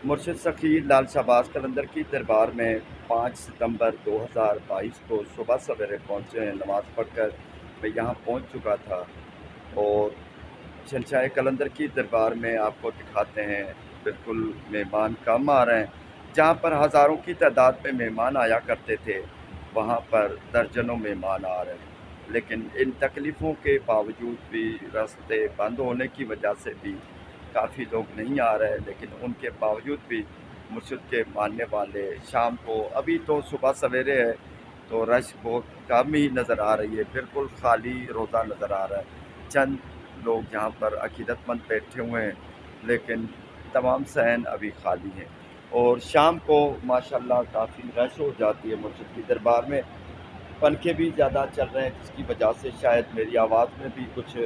مرشد سخی لال شہباز قلندر کی دربار میں 5 ستمبر 2022 کو صبح سویرے پہنچے ہیں، نماز پڑھ کر میں یہاں پہنچ چکا تھا اور شہنشاہ قلندر کی دربار میں آپ کو دکھاتے ہیں۔ بالکل مہمان کم آ رہے ہیں، جہاں پر ہزاروں کی تعداد میں مہمان آیا کرتے تھے وہاں پر درجنوں مہمان آ رہے ہیں، لیکن ان تکلیفوں کے باوجود بھی، راستے بند ہونے کی وجہ سے بھی کافی لوگ نہیں آ رہے، لیکن ان کے باوجود بھی مرشد کے ماننے والے شام کو، ابھی تو صبح سویرے ہے تو رش بہت کم ہی نظر آ رہی ہے، بالکل خالی روزہ نظر آ رہا ہے۔ چند لوگ یہاں پر عقیدت مند بیٹھے ہوئے ہیں، لیکن تمام صحن ابھی خالی ہیں، اور شام کو ماشاءاللہ کافی رش ہو جاتی ہے مرشد کی دربار میں۔ پنکھے بھی زیادہ چل رہے ہیں، جس کی وجہ سے شاید میری آواز میں بھی کچھ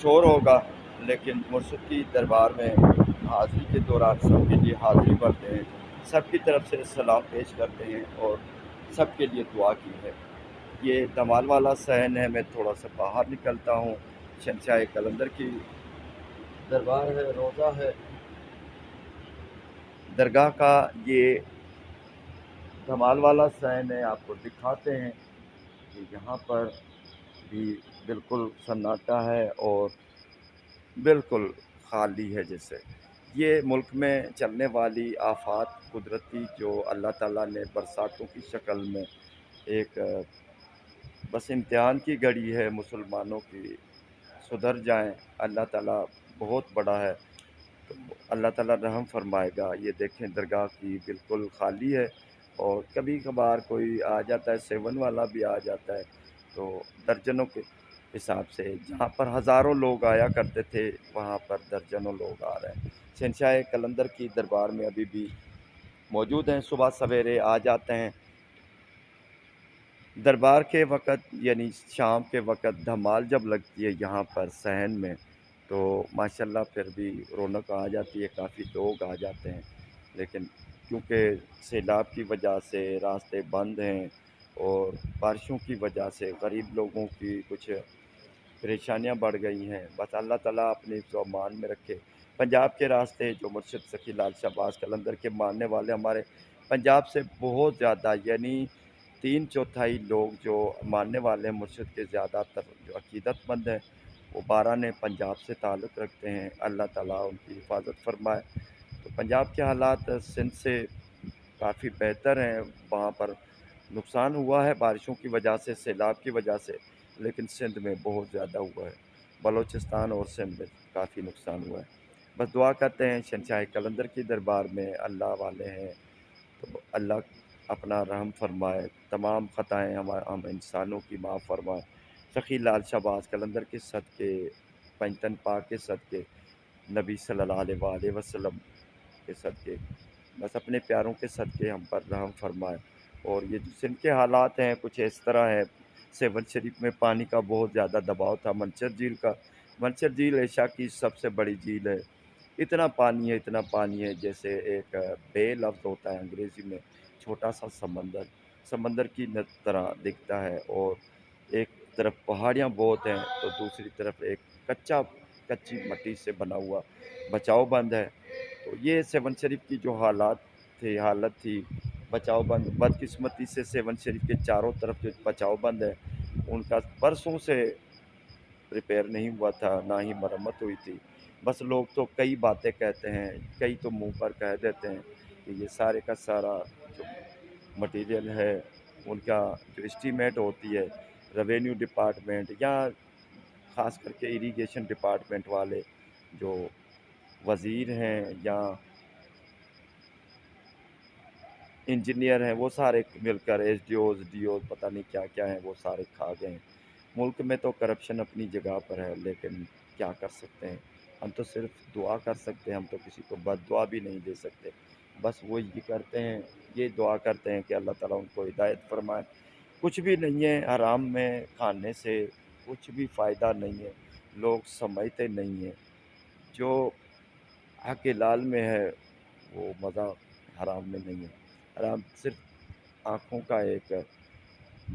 شور ہوگا، لیکن مرشد کی دربار میں حاضری کے دوران سب کے لیے حاضری بھرتے ہیں، سب کی طرف سے سلام پیش کرتے ہیں اور سب کے لیے دعا کی ہے۔ یہ دمال والا صحن ہے، میں تھوڑا سا باہر نکلتا ہوں۔ شہنشاہ قلندر کی دربار ہے، روضہ ہے، درگاہ کا یہ دمال والا صحن ہے، آپ کو دکھاتے ہیں کہ یہاں پر بھی بالکل سناٹا ہے اور بالکل خالی ہے۔ جیسے یہ ملک میں چلنے والی آفات قدرتی جو اللہ تعالیٰ نے برساتوں کی شکل میں ایک بس امتحان کی گھڑی ہے مسلمانوں کی، سدھر جائیں، اللہ تعالیٰ بہت بڑا ہے تو اللہ تعالیٰ رحم فرمائے گا۔ یہ دیکھیں درگاہ کی بالکل خالی ہے، اور کبھی کبھار کوئی آ جاتا ہے، سیون والا بھی آ جاتا ہے، تو درجنوں کے حساب سے جہاں پر ہزاروں لوگ آیا کرتے تھے وہاں پر درجنوں لوگ آ رہے ہیں۔ شہنشاہ قلندر کی دربار میں ابھی بھی موجود ہیں، صبح سویرے آ جاتے ہیں۔ دربار کے وقت یعنی شام کے وقت دھمال جب لگتی ہے یہاں پر صحن میں تو ماشاءاللہ پھر بھی رونق آ جاتی ہے، کافی لوگ آ جاتے ہیں، لیکن کیونکہ سیلاب کی وجہ سے راستے بند ہیں اور بارشوں کی وجہ سے غریب لوگوں کی کچھ پریشانیاں بڑھ گئی ہیں، بس اللہ تعالیٰ اپنے حفظ و امان میں رکھے۔ پنجاب کے راستے جو مرشد سخی لال شہباز قلندر کے ماننے والے ہمارے پنجاب سے بہت زیادہ، یعنی 3/4 لوگ جو ماننے والے ہیں مرشد کے، زیادہ تر جو عقیدت مند ہیں وہ 12 پنجاب سے تعلق رکھتے ہیں، اللہ تعالیٰ ان کی حفاظت فرمائے۔ تو پنجاب کے حالات سندھ سے کافی بہتر ہیں، وہاں پر نقصان ہوا ہے بارشوں کی وجہ سے، سیلاب کی وجہ سے، لیکن سندھ میں بہت زیادہ ہوا ہے، بلوچستان اور سندھ میں کافی نقصان ہوا ہے۔ بس دعا کرتے ہیں شہنشاہ قلندر کی دربار میں اللہ والے ہیں تو اللہ اپنا رحم فرمائے، تمام خطائیں ہم انسانوں کی معاف فرمائے، سخی لال شہباز قلندر کے صدقے، پنجتن پاک کے صدقے، نبی صلی اللہ علیہ وآلہ وسلم کے صدقے، بس اپنے پیاروں کے صدقے ہم پر رحم فرمائے۔ اور یہ جو سندھ کے حالات ہیں کچھ اس طرح ہے، سیون شریف میں پانی کا بہت زیادہ دباؤ تھا، منچر جھیل کا، منچر جھیل ایشیا کی سب سے بڑی جھیل ہے، اتنا پانی ہے، اتنا پانی ہے جیسے ایک بے لفظ ہوتا ہے انگریزی میں، چھوٹا سا سمندر، سمندر کی طرح دکھتا ہے، اور ایک طرف پہاڑیاں بہت ہیں تو دوسری طرف ایک کچی مٹی سے بنا ہوا بچاؤ بند ہے۔ تو یہ سیون شریف کی جو حالت تھی بچاؤ بند، بدقسمتی سے سیون شریف کے چاروں طرف جو بچاؤ بند ہے ان کا برسوں سے ریپیئر نہیں ہوا تھا، نہ ہی مرمت ہوئی تھی، بس لوگ تو کئی باتیں کہتے ہیں، کئی تو منہ پر کہہ دیتے ہیں کہ یہ سارے کا سارا جو مٹیریل ہے ان کا جو اسٹیمیٹ ہوتی ہے ریونیو ڈپارٹمنٹ یا خاص کر کے اریگیشن ڈپارٹمنٹ والے جو وزیر ہیں یا انجینئر ہیں، وہ سارے مل کر S D Os D Os پتہ نہیں کیا کیا ہیں، وہ سارے کھا گئے ہیں۔ ملک میں تو کرپشن اپنی جگہ پر ہے، لیکن کیا کر سکتے ہیں، ہم تو صرف دعا کر سکتے ہیں، ہم تو کسی کو بد دعا بھی نہیں دے سکتے، بس وہ یہ کرتے ہیں، یہ دعا کرتے ہیں کہ اللہ تعالیٰ ان کو ہدایت فرمائے۔ کچھ بھی نہیں ہے حرام میں کھانے سے، کچھ بھی فائدہ نہیں ہے، لوگ سمجھتے نہیں ہیں، جو حق لال میں ہے وہ مزہ حرام میں نہیں ہے۔ حرام صرف آنکھوں کا ایک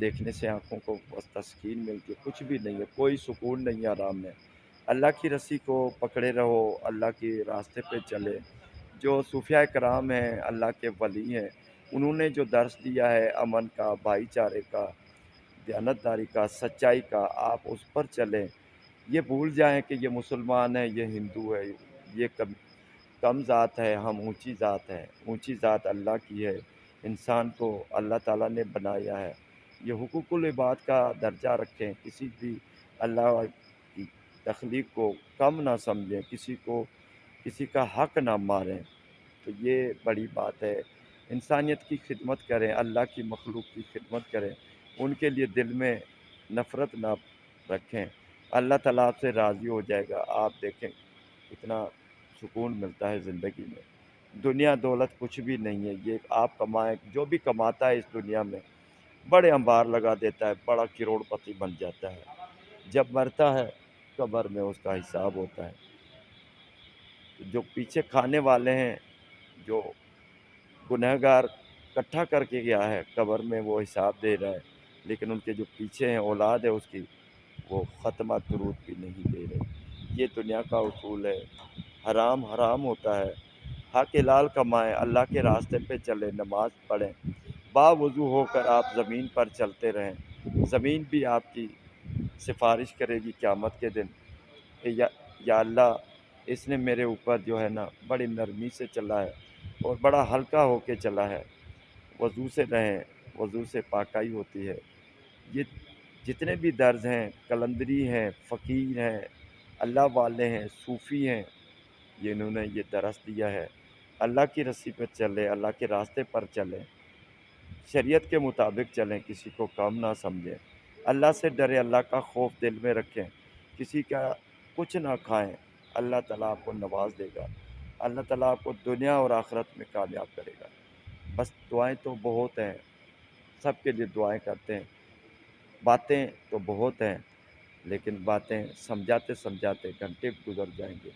دیکھنے سے آنکھوں کو بس تسکین ملتی ہے، کچھ بھی نہیں ہے، کوئی سکون نہیں ہے حرام میں۔ اللہ کی رسی کو پکڑے رہو، اللہ کے راستے پہ چلے۔ جو صوفیاء کرام ہیں، اللہ کے ولی ہیں، انہوں نے جو درس دیا ہے امن کا، بھائی چارے کا، دیانتداری کا، سچائی کا، آپ اس پر چلیں۔ یہ بھول جائیں کہ یہ مسلمان ہے، یہ ہندو ہے، یہ کم ذات ہے، ہم اونچی ذات ہیں۔ اونچی ذات اللہ کی ہے، انسان کو اللہ تعالیٰ نے بنایا ہے۔ یہ حقوق العباد کا درجہ رکھیں، کسی بھی اللہ کی تخلیق کو کم نہ سمجھیں، کسی کا حق نہ ماریں۔ تو یہ بڑی بات ہے۔ انسانیت کی خدمت کریں، اللہ کی مخلوق کی خدمت کریں، ان کے لیے دل میں نفرت نہ رکھیں۔ اللہ تعالیٰ آپ سے راضی ہو جائے گا۔ آپ دیکھیں کتنا سکون ملتا ہے زندگی میں۔ دنیا دولت کچھ بھی نہیں ہے، یہ آپ کمائیں، جو بھی کماتا ہے اس دنیا میں بڑے انبار لگا دیتا ہے، بڑا کروڑ پتی بن جاتا ہے۔ جب مرتا ہے قبر میں اس کا حساب ہوتا ہے۔ جو پیچھے کھانے والے ہیں، جو گنہگار اکٹھا کر کے گیا ہے، قبر میں وہ حساب دے رہا ہے، لیکن ان کے جو پیچھے ہیں اولاد ہے اس کی، وہ ختمہ درود بھی نہیں دے رہے۔ یہ دنیا کا اصول ہے۔ حرام حرام ہوتا ہے، حق حلال کمائیں، اللہ کے راستے پہ چلیں، نماز پڑھیں، باوضو ہو کر آپ زمین پر چلتے رہیں۔ زمین بھی آپ کی سفارش کرے گی قیامت کے دن کہ یا اللہ، اس نے میرے اوپر جو ہے نا بڑی نرمی سے چلا ہے اور بڑا ہلکا ہو کے چلا ہے۔ وضو سے رہیں، وضو سے پاکائی ہوتی ہے۔ یہ جتنے بھی درز ہیں، کلندری ہیں، فقیر ہیں، اللہ والے ہیں، صوفی ہیں، یہ انہوں نے یہ درس دیا ہے۔ اللہ کی رسی پہ چلیں، اللہ کے راستے پر چلیں، شریعت کے مطابق چلیں، کسی کو کم نہ سمجھیں، اللہ سے ڈریں، اللہ کا خوف دل میں رکھیں، کسی کا کچھ نہ کھائیں۔ اللہ تعالیٰ آپ کو نواز دے گا، اللہ تعالیٰ آپ کو دنیا اور آخرت میں کامیاب کرے گا۔ بس دعائیں تو بہت ہیں، سب کے لیے دعائیں کرتے ہیں، باتیں تو بہت ہیں، لیکن باتیں سمجھاتے سمجھاتے گھنٹے گزر جائیں گے۔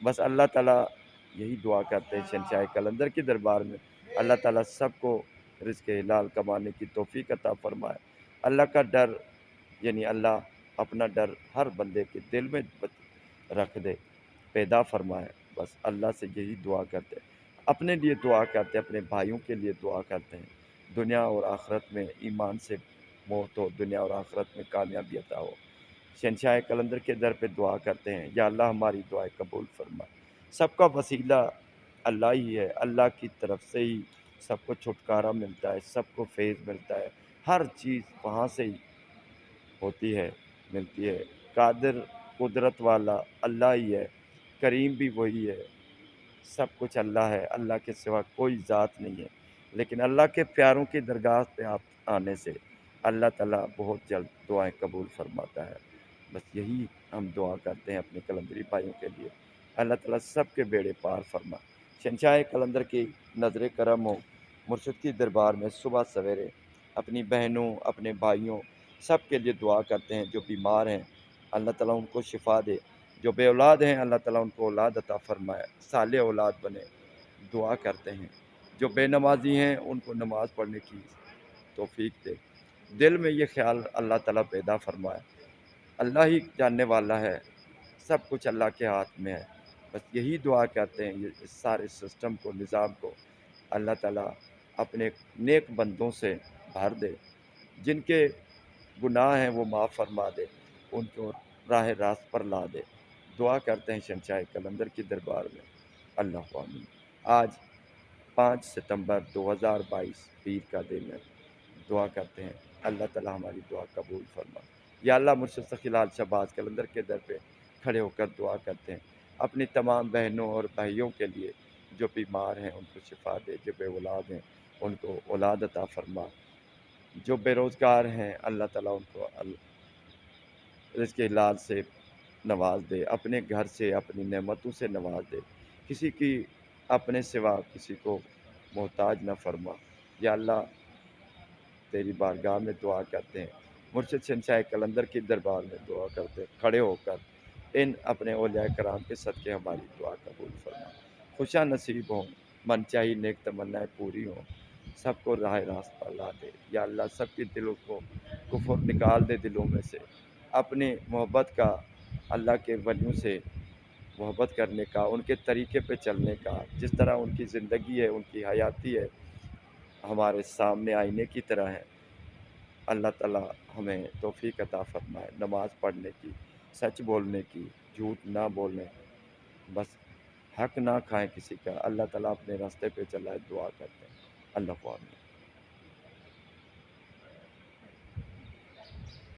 بس اللہ تعالیٰ یہی دعا کرتے ہیں شہنشاہ قلندر کی دربار میں، اللہ تعالیٰ سب کو رزق حلال کمانے کی توفیق عطا فرمائے۔ اللہ کا ڈر، یعنی اللہ اپنا ڈر ہر بندے کے دل میں رکھ دے، پیدا فرمائے۔ بس اللہ سے یہی دعا کرتے ہیں، اپنے لیے دعا کرتے ہیں، اپنے بھائیوں کے لیے دعا کرتے ہیں، دنیا اور آخرت میں ایمان سے موت ہو، دنیا اور آخرت میں کامیابی عطا ہو۔ شہنشاہ قلندر کے در پہ دعا کرتے ہیں، یا اللہ ہماری دعائیں قبول فرما۔ سب کا وسیلہ اللہ ہی ہے، اللہ کی طرف سے ہی سب کو چھٹکارا ملتا ہے، سب کو فیض ملتا ہے، ہر چیز وہاں سے ہی ہوتی ہے، ملتی ہے۔ قادر، قدرت والا اللہ ہی ہے، کریم بھی وہی ہے، سب کچھ اللہ ہے، اللہ کے سوا کوئی ذات نہیں ہے۔ لیکن اللہ کے پیاروں کی درگاہ پہ آپ آنے سے اللہ تعالیٰ بہت جلد دعائیں قبول فرماتا ہے۔ بس یہی ہم دعا کرتے ہیں اپنے قلندری بھائیوں کے لیے، اللہ تعالیٰ سب کے بیڑے پار فرما۔ شہنشاہ قلندر کی نظر کرم ہو، مرشد کی دربار میں صبح سویرے اپنی بہنوں، اپنے بھائیوں، سب کے لیے دعا کرتے ہیں۔ جو بیمار ہیں اللہ تعالیٰ ان کو شفا دے، جو بے اولاد ہیں اللہ تعالیٰ ان کو اولاد عطا فرمائے، صالح اولاد بنے، دعا کرتے ہیں۔ جو بے نمازی ہیں ان کو نماز پڑھنے کی توفیق دے، دل میں یہ خیال اللہ تعالیٰ پیدا فرمائے۔ اللہ ہی جاننے والا ہے، سب کچھ اللہ کے ہاتھ میں ہے۔ بس یہی دعا کرتے ہیں، یہ اس سارے سسٹم کو، نظام کو اللہ تعالیٰ اپنے نیک بندوں سے بھر دے، جن کے گناہ ہیں وہ معاف فرما دے، ان کو راہ راست پر لا دے۔ دعا کرتے ہیں شہنشاہ قلندر کی دربار میں۔ اللہ آمین۔ آج 5 ستمبر 2022 پیر کا دن ہے۔ دعا کرتے ہیں اللہ تعالیٰ ہماری دعا قبول فرما۔ یا اللہ، مرشد سخی لال شہباز قلندر کے در پہ کھڑے ہو کر دعا کرتے ہیں اپنی تمام بہنوں اور بھائیوں کے لیے، جو بیمار ہیں ان کو شفا دے، جو بے اولاد ہیں ان کو اولاد عطا فرما، جو بے روزگار ہیں اللہ تعالیٰ ان کو رزق حلال سے نواز دے، اپنے گھر سے، اپنی نعمتوں سے نواز دے، کسی کی اپنے سوا کسی کو محتاج نہ فرما۔ یا اللہ، تیری بارگاہ میں دعا کرتے ہیں، مرشد شہنشاہ قلندر کی دربار میں دعا کرتے ہیں، کھڑے ہو کر ان اپنے اولیاء کرام کے صدقے ہماری دعا قبول فرما۔ خوشا نصیب ہوں، من چاہی نیک تمنائیں پوری ہوں، سب کو راہ راست پر لا دے۔ یا اللہ، سب کے دلوں کو کفر نکال دے دلوں میں سے، اپنی محبت کا اللہ کے ولیوں سے محبت کرنے کا، ان کے طریقے پہ چلنے کا، جس طرح ان کی زندگی ہے، ان کی حیاتی ہے، ہمارے سامنے آئینے کی طرح ہے۔ اللہ تعالیٰ ہمیں توفیق عطا فرمائے نماز پڑھنے کی، سچ بولنے کی، جھوٹ نہ بولنے، بس حق نہ کھائیں کسی کا، اللہ تعالیٰ اپنے راستے پہ چلائے، دعا کرتے ہیں۔ اللہ آمین۔